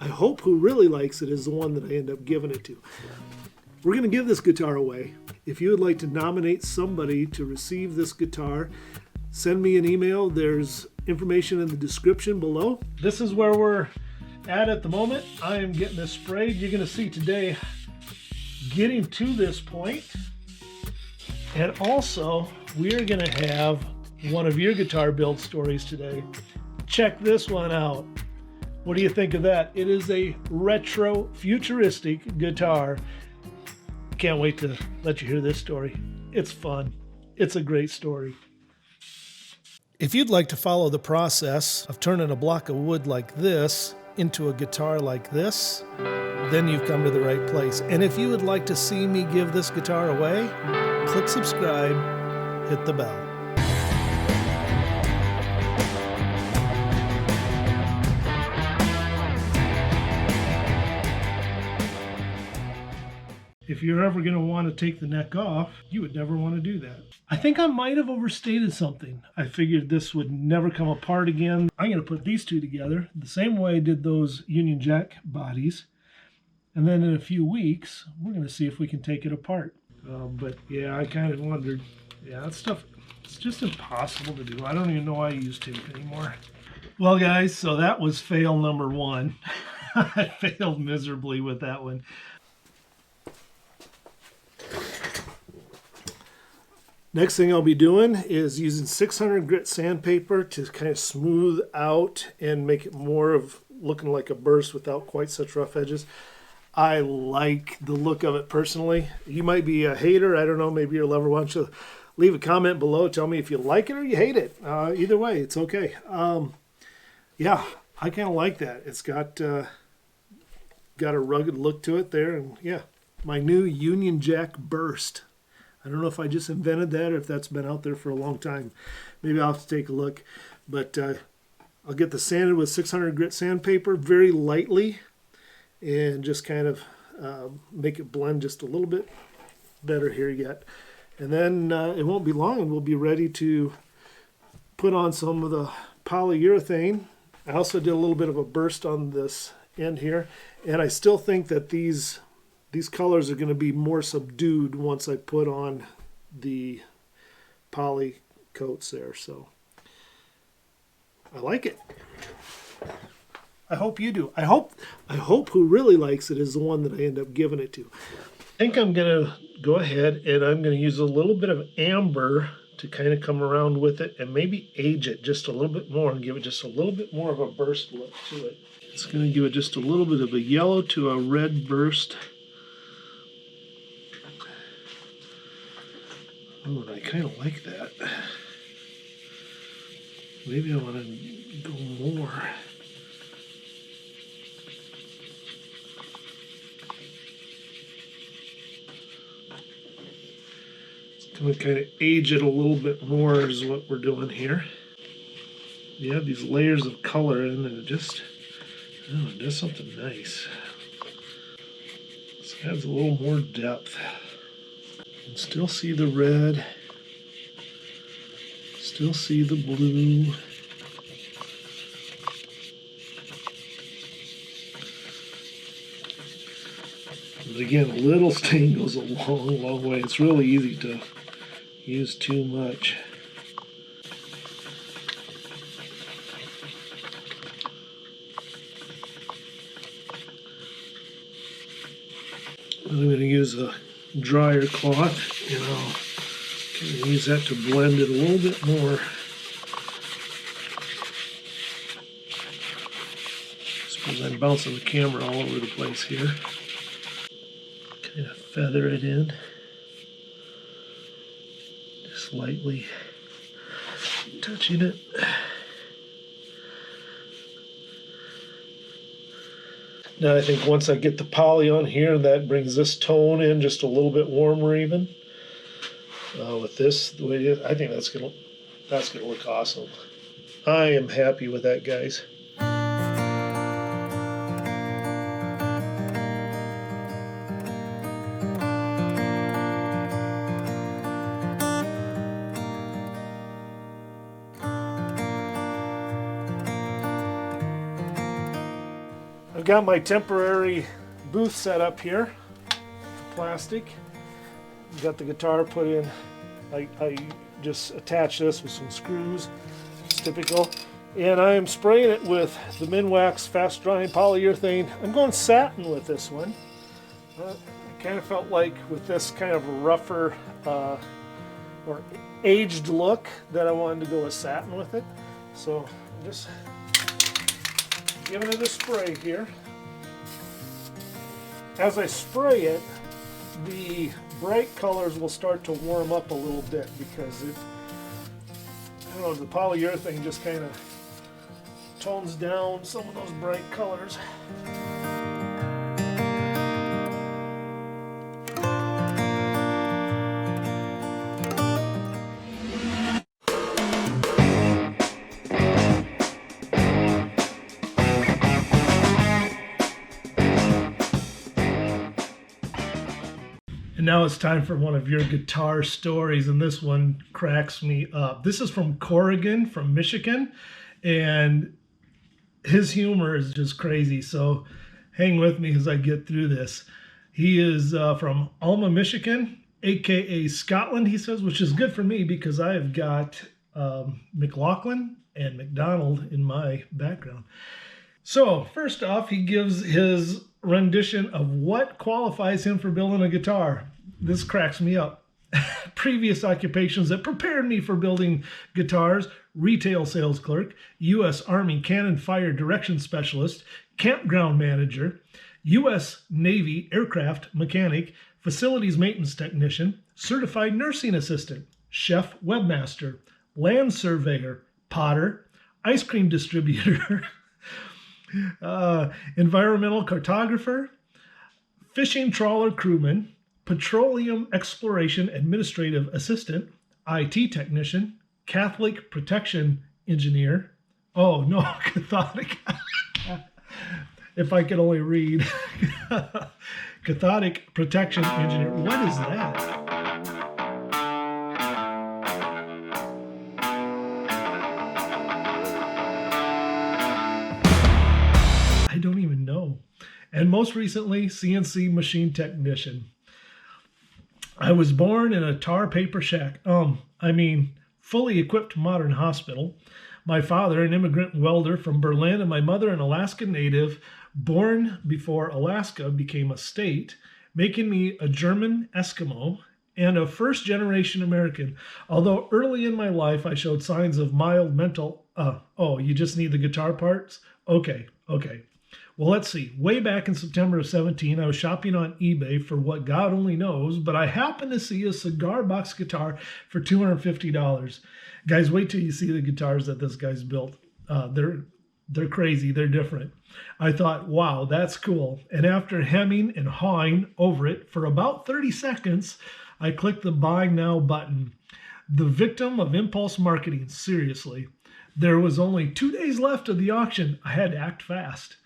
I hope who really likes it is the one that I end up giving it to. We're going to give this guitar away. If you would like to nominate somebody to receive this guitar, send me an email. There's information in the description below. This is where we're at the moment. I am getting this sprayed. You're going to see today getting to this point. And also, we're going to have one of your guitar build stories today. Check this one out. What do you think of that? It is a retro futuristic guitar. Can't wait to let you hear this story. It's fun. It's a great story. If you'd like to follow the process of turning a block of wood like this into a guitar like this, then you've come to the right place. And if you would like to see me give this guitar away, click subscribe, hit the bell. If you're ever going to want to take the neck off, you would never want to do that. I think I might have overstated something. I figured this would never come apart again. I'm going to put these two together the same way I did those Union Jack bodies. And then in a few weeks, we're going to see if we can take it apart. But yeah, I kind of wondered. Yeah, that stuff, it's just impossible to do. I don't even know why I use tape anymore. Well, guys, so that was fail number one. I failed miserably with that one. Next thing I'll be doing is using 600 grit sandpaper to kind of smooth out and make it more of looking like a burst without quite such rough edges. I like the look of it personally. You might be a hater. I don't know. Maybe you're a lover. Why don't you leave a comment below. Tell me if you like it or you hate it. Either way, it's okay. Yeah, I kind of like that. It's got a rugged look to it there. And yeah, my new Union Jack burst. I don't know if I just invented that or if that's been out there for a long time. Maybe I'll have to take a look. But I'll get the sanded with 600 grit sandpaper very lightly and just kind of make it blend just a little bit better here yet. And then it won't be long and we'll be ready to put on some of the polyurethane. I also did a little bit of a burst on this end here. And I still think that these colors are going to be more subdued once I put on the poly coats there. So I like it. I hope you do. I hope who really likes it is the one that I end up giving it to. I think I'm going to go ahead and I'm going to use a little bit of amber to kind of come around with it and maybe age it just a little bit more and give it just a little bit more of a burst look to it. It's going to give it just a little bit of a yellow to a red burst. Oh, and I kind of like that. Maybe I want to go more. It's going to kind of age it a little bit more is what we're doing here. You have these layers of color in and it just, oh, it does something nice. This adds a little more depth. Still see the red, still see the blue. But again, a little stain goes a long, long way. It's really easy to use too much. I'm going to use a drier cloth and I'll kind of use that to blend it a little bit more. I suppose I'm bouncing the camera all over the place here. Kind of feather it in. Just lightly touching it. Now I think once I get the poly on here, that brings this tone in just a little bit warmer even. With this, the way it is, I think that's gonna look awesome. I am happy with that, guys. I've got my temporary booth set up here, plastic. Got the guitar put in. I just attach this with some screws. It's typical. And I am spraying it with the Minwax fast drying polyurethane. I'm going satin with this one. I kind of felt like with this kind of rougher or aged look that I wanted to go with satin with it. So I'm just giving it a spray here. As I spray it, the bright colors will start to warm up a little bit because I don't know, the polyurethane just kind of tones down some of those bright colors. And now it's time for one of your guitar stories, and this one cracks me up. This is from Corrigan, from Michigan, and his humor is just crazy, so hang with me as I get through this. He is from Alma, Michigan, aka Scotland, he says, which is good for me because I have got McLaughlin and McDonald in my background. So first off, he gives his rendition of what qualifies him for building a guitar. This cracks me up. Previous occupations that prepared me for building guitars: retail sales clerk, U.S. Army Cannon Fire Direction Specialist, campground manager, U.S. Navy aircraft mechanic, facilities maintenance technician, certified nursing assistant, chef webmaster, land surveyor, potter, ice cream distributor, environmental cartographer, fishing trawler crewman, petroleum exploration administrative assistant, IT technician, Catholic protection engineer. Oh no, cathodic. If I could only read. Cathodic protection engineer. What is that? I don't even know. And most recently, CNC machine technician. I was born in a tar paper shack. Fully equipped modern hospital. My father, an immigrant welder from Berlin, and my mother, an Alaskan native, born before Alaska became a state, making me a German Eskimo and a first-generation American. Although early in my life I showed signs of mild mental... you just need the guitar parts? Okay. Well, let's see. Way back in September of 17, I was shopping on eBay for what God only knows, but I happened to see a cigar box guitar for $250. Guys, wait till you see the guitars that this guy's built. They're crazy. They're different. I thought, wow, that's cool. And after hemming and hawing over it for about 30 seconds, I clicked the Buy Now button. The victim of impulse marketing, seriously. There was only 2 days left of the auction. I had to act fast.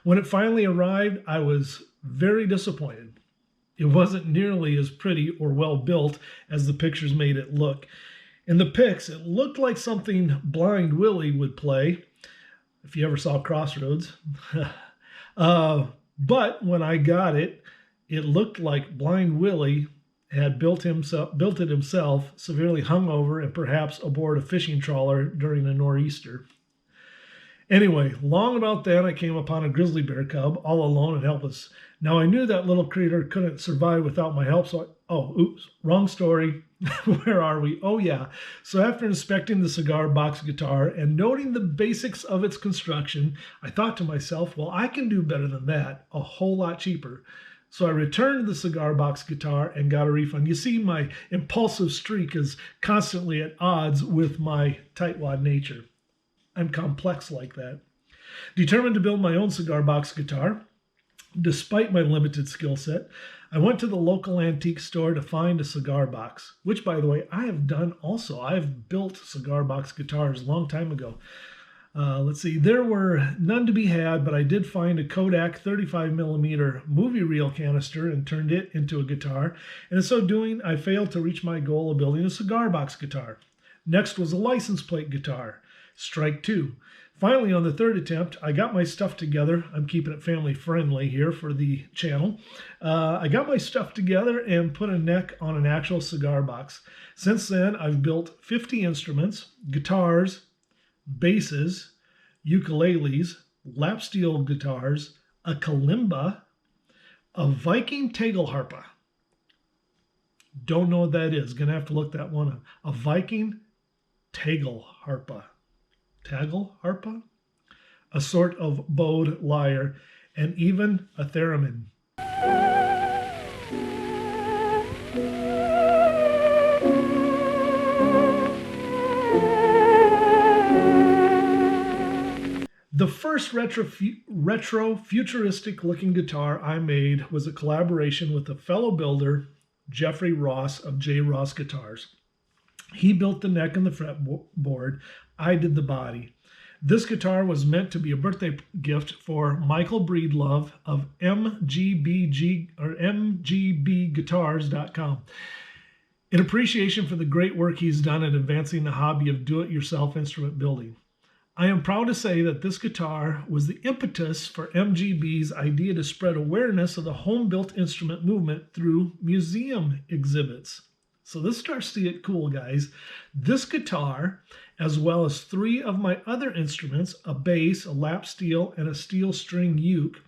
When it finally arrived, I was very disappointed. It wasn't nearly as pretty or well built as the pictures made it look. In the pics, it looked like something Blind Willie would play, if you ever saw Crossroads. But when I got it, it looked like Blind Willie had built it himself, severely hungover and perhaps aboard a fishing trawler during a nor'easter. Anyway, long about then, I came upon a grizzly bear cub, all alone and helpless. Now, I knew that little creature couldn't survive without my help, so wrong story. Where are we? Oh, yeah. So after inspecting the cigar box guitar and noting the basics of its construction, I thought to myself, well, I can do better than that, a whole lot cheaper. So I returned the cigar box guitar and got a refund. You see, my impulsive streak is constantly at odds with my tightwad nature. I'm complex like that. Determined to build my own cigar box guitar, despite my limited skill set, I went to the local antique store to find a cigar box, which, by the way, I have done also. I've built cigar box guitars a long time ago. Let's see, there were none to be had, but I did find a Kodak 35mm movie reel canister and turned it into a guitar. And in so doing, I failed to reach my goal of building a cigar box guitar. Next was a license plate guitar. Strike two. Finally, on the third attempt, I got my stuff together. I'm keeping it family friendly here for the channel. I got my stuff together and put a neck on an actual cigar box. Since then, I've built 50 instruments, guitars, basses, ukuleles, lap steel guitars, a kalimba, a Viking tagelharpa. Don't know what that is. Gonna have to look that one up. A Viking tagelharpa. Tagelharpa? A sort of bowed lyre, and even a theremin. The first retro futuristic looking guitar I made was a collaboration with a fellow builder, Jeffrey Ross of J. Ross Guitars. He built the neck and the fretboard. I did the body. This guitar was meant to be a birthday gift for Michael Breedlove of mgbguitars.com. In appreciation for the great work he's done in advancing the hobby of do-it-yourself instrument building. I am proud to say that this guitar was the impetus for MGB's idea to spread awareness of the home-built instrument movement through museum exhibits. So this starts to get cool, guys. This guitar, as well as 3 of my other instruments, a bass, a lap steel, and a steel string uke,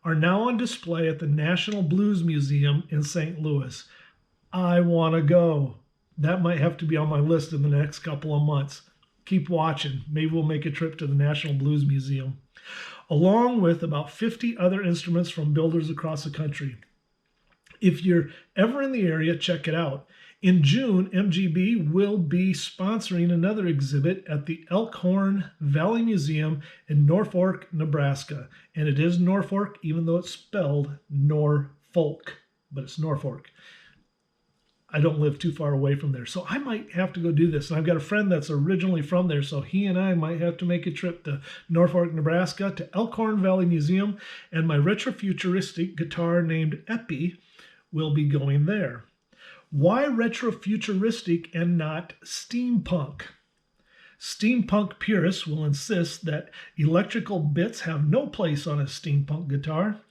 are now on display at the National Blues Museum in St. Louis. I want to go. That might have to be on my list in the next couple of months. Keep watching. Maybe we'll make a trip to the National Blues Museum, along with about 50 other instruments from builders across the country. If you're ever in the area, check it out. In June, MGB will be sponsoring another exhibit at the Elkhorn Valley Museum in Norfolk, Nebraska. And it is Norfolk, even though it's spelled Norfolk, but it's Norfolk. I don't live too far away from there, so I might have to go do this. And I've got a friend that's originally from there, so he and I might have to make a trip to Norfolk, Nebraska, to Elkhorn Valley Museum, and my retrofuturistic guitar named Epi will be going there. Why retrofuturistic and not steampunk? Steampunk purists will insist that electrical bits have no place on a steampunk guitar,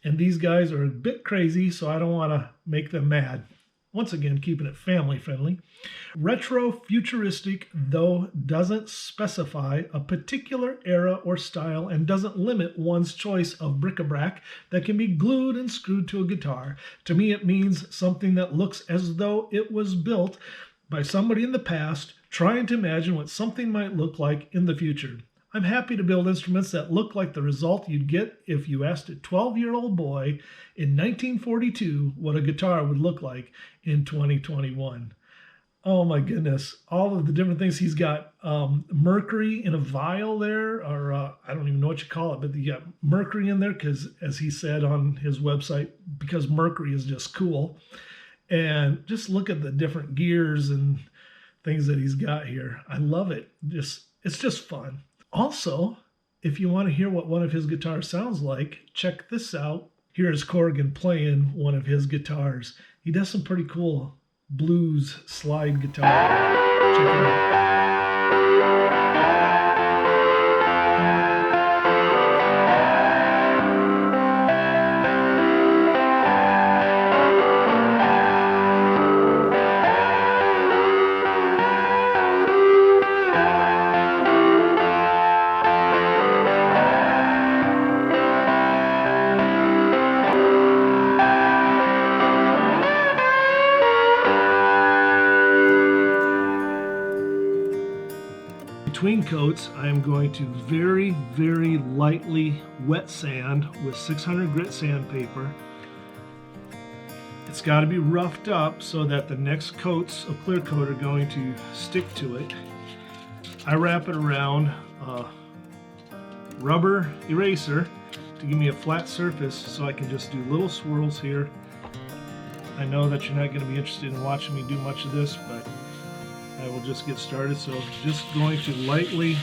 and these guys are a bit crazy, so I don't want to make them mad. Once again, keeping it family friendly. Retrofuturistic, though, doesn't specify a particular era or style and doesn't limit one's choice of bric-a-brac that can be glued and screwed to a guitar. To me, it means something that looks as though it was built by somebody in the past trying to imagine what something might look like in the future. I'm happy to build instruments that look like the result you'd get if you asked a 12-year-old boy in 1942 what a guitar would look like in 2021. Oh my goodness, all of the different things. He's got mercury in a vial there, or I don't even know what you call it, but you got mercury in there because, as he said on his website, because mercury is just cool. And just look at the different gears and things that he's got here. I love it. It's just fun. Also, if you want to hear what one of his guitars sounds like, check this out. Here's Corrigan playing one of his guitars. He does some pretty cool blues slide guitar. Check it out. Between coats, I am going to very, very lightly wet sand with 600 grit sandpaper. It's got to be roughed up so that the next coats of clear coat are going to stick to it. I wrap it around a rubber eraser to give me a flat surface so I can just do little swirls here. I know that you're not going to be interested in watching me do much of this, but I will just get started. So just going to lightly,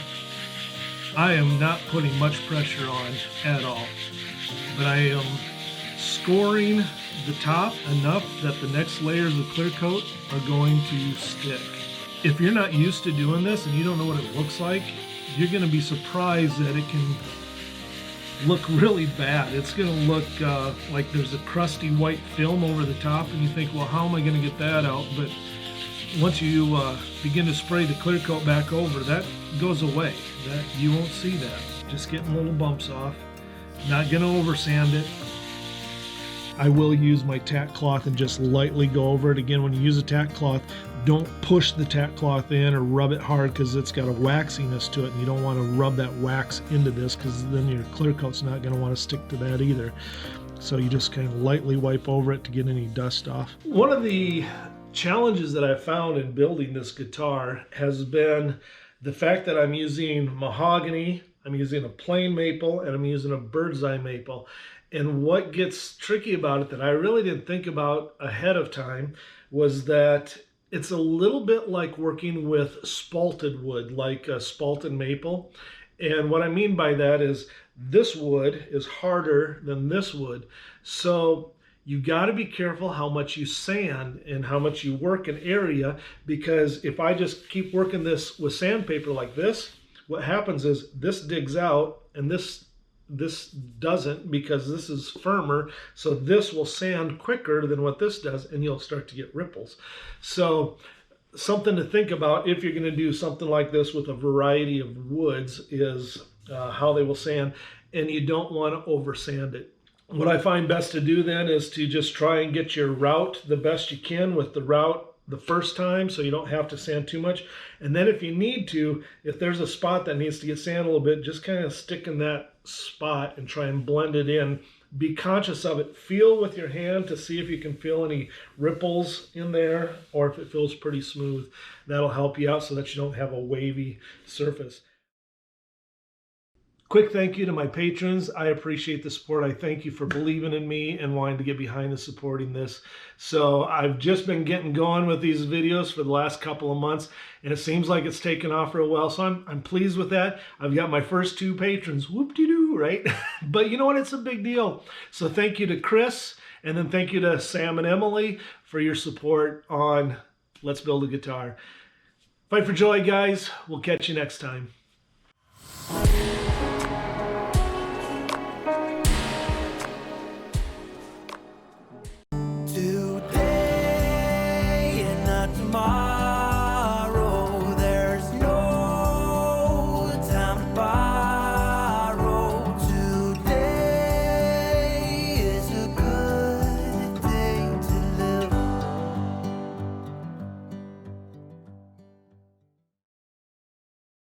I am not putting much pressure on at all, but I am scoring the top enough that the next layers of clear coat are going to stick. If you're not used to doing this and you don't know what it looks like, you're going to be surprised that it can look really bad. It's going to look like there's a crusty white film over the top, and you think, well, how am I going to get that out? But once you begin to spray the clear coat back over, that goes away. That you won't see that. Just getting little bumps off. Not going to over sand it. I will use my tack cloth and just lightly go over it. Again, when you use a tack cloth, don't push the tack cloth in or rub it hard, because it's got a waxiness to it, and you don't want to rub that wax into this, because then your clear coat's not going to want to stick to that either. So you just kind of lightly wipe over it to get any dust off. One of the challenges that I found in building this guitar has been the fact that I'm using mahogany, I'm using a plain maple, and I'm using a bird's eye maple. And what gets tricky about it that I really didn't think about ahead of time was that it's a little bit like working with spalted wood, like a spalted maple. And what I mean by that is this wood is harder than this wood. So you got to be careful how much you sand and how much you work an area, because if I just keep working this with sandpaper like this, what happens is this digs out and this doesn't, because this is firmer, so this will sand quicker than what this does, and you'll start to get ripples. So something to think about if you're going to do something like this with a variety of woods is how they will sand, and you don't want to over sand it. What I find best to do then is to just try and get your route the best you can with the route the first time, so you don't have to sand too much. And then if you need to, if there's a spot that needs to get sanded a little bit, just kind of stick in that spot and try and blend it in. Be conscious of it. Feel with your hand to see if you can feel any ripples in there, or if it feels pretty smooth. That'll help you out so that you don't have a wavy surface. Quick thank you to my patrons. I appreciate the support. I thank you for believing in me and wanting to get behind the supporting this. So I've just been getting going with these videos for the last couple of months, and it seems like it's taken off real well. So I'm pleased with that. I've got my first 2 patrons. Whoop-de-doo, right? But you know what? It's a big deal. So thank you to Chris, and then thank you to Sam and Emily for your support on Let's Build a Guitar. Fight for joy, guys. We'll catch you next time. Tomorrow, there's no time to buy.